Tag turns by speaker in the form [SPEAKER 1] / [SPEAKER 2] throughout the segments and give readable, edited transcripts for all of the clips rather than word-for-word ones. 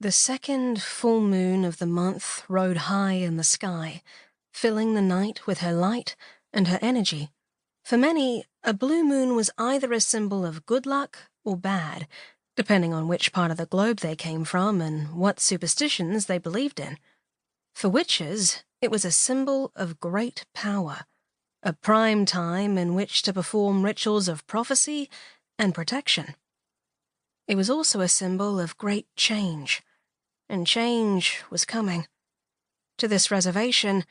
[SPEAKER 1] The second full moon of the month rode high in the sky, filling the night with her light and her energy. For many, a blue moon was either a symbol of good luck or bad, depending on which part of the globe they came from and what superstitions they believed in. For witches, it was a symbol of great power, a prime time in which to perform rituals of prophecy and protection. It was also a symbol of great change, and change was coming. To this reservation,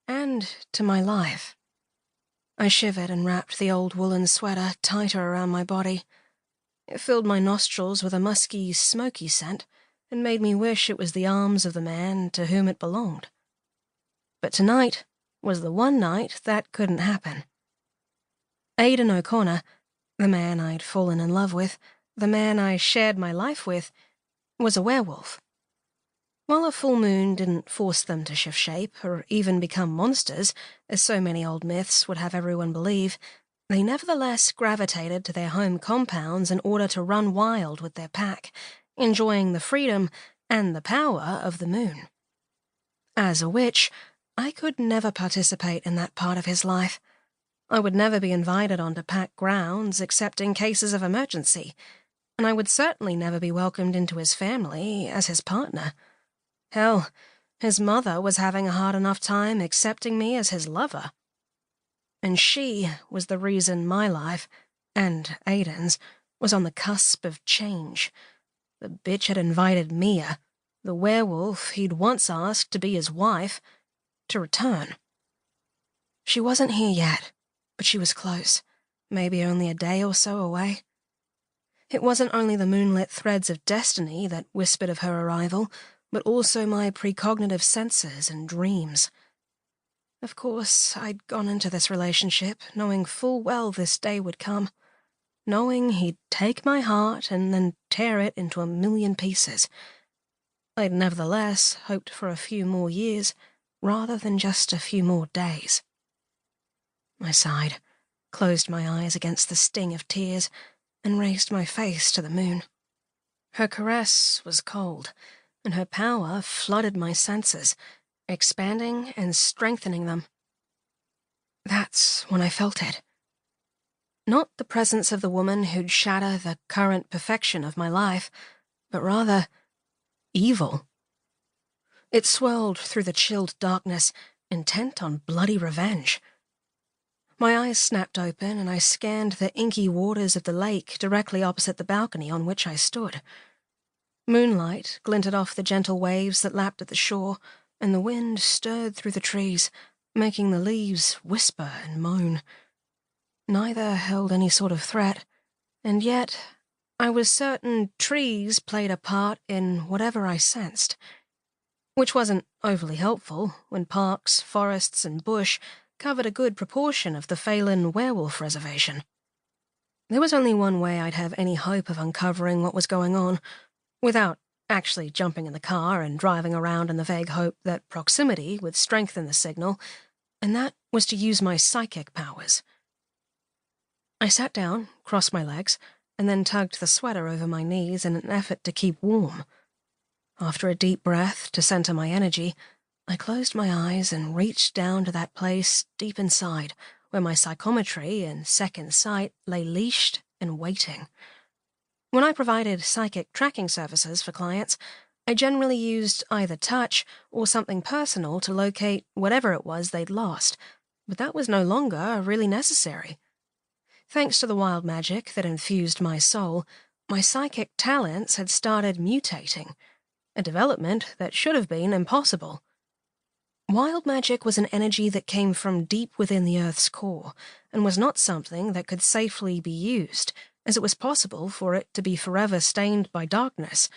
[SPEAKER 1] and to my life. I shivered and wrapped the old woolen sweater tighter around my body. It filled my nostrils with a musky, smoky scent, and made me wish it was the arms of the man to whom it belonged. But tonight was the one night that couldn't happen. Aiden OConnor, the man I'd fallen in love with, the man I shared my life with, was a werewolf. While a full moon didn't force them to shift shape or even become monsters, as so many old myths would have everyone believe, they nevertheless gravitated to their home compounds in order to run wild with their pack, enjoying the freedom and the power of the moon. As a witch, I could never participate in that part of his life. I would never be invited onto pack grounds except in cases of emergency, and I would certainly never be welcomed into his family as his partner. Hell, his mother was having a hard enough time accepting me as his lover. And she was the reason my life, and Aiden's, was on the cusp of change. The bitch had invited Mia, the werewolf he'd once asked to be his wife, to return. She wasn't here yet, but she was close, maybe only a day or so away. It wasn't only the moonlit threads of destiny that whispered of her arrival, but also my precognitive senses and dreams. Of course, I'd gone into this relationship knowing full well this day would come, knowing he'd take my heart and then tear it into a million pieces. I'd nevertheless hoped for a few more years, rather than just a few more days. I sighed, closed my eyes against the sting of tears, and raised my face to the moon. Her caress was cold, and her power flooded my senses, expanding and strengthening them. That's when I felt it. Not the presence of the woman who'd shatter the current perfection of my life, but rather evil. It swirled through the chilled darkness, intent on bloody revenge. My eyes snapped open, and I scanned the inky waters of the lake directly opposite the balcony on which I stood. Moonlight glinted off the gentle waves that lapped at the shore, and the wind stirred through the trees, making the leaves whisper and moan. Neither held any sort of threat, and yet I was certain trees played a part in whatever I sensed, which wasn't overly helpful when parks, forests, and bush covered a good proportion of the Faelan Werewolf Reservation. There was only one way I'd have any hope of uncovering what was going on, without actually jumping in the car and driving around in the vague hope that proximity would strengthen the signal, and that was to use my psychic powers. I sat down, crossed my legs, and then tugged the sweater over my knees in an effort to keep warm. After a deep breath to center my energy, I closed my eyes and reached down to that place deep inside where my psychometry and second sight lay leashed and waiting. When I provided psychic tracking services for clients, I generally used either touch or something personal to locate whatever it was they'd lost, but that was no longer really necessary. Thanks to the wild magic that infused my soul, my psychic talents had started mutating, a development that should have been impossible. Wild magic was an energy that came from deep within the Earth's core, and was not something that could safely be used, as it was possible for it to be forever stained by darkness.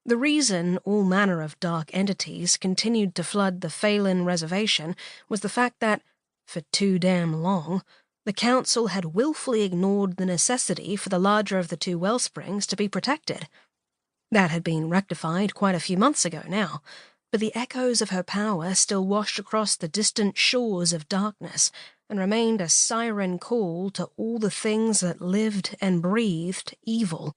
[SPEAKER 1] The reason all manner of dark entities continued to flood the Faelan Reservation was the fact that, for too damn long, the Council had willfully ignored the necessity for the larger of the two wellsprings to be protected. That had been rectified quite a few months ago now, but the echoes of her power still washed across the distant shores of darkness and remained a siren call to all the things that lived and breathed evil.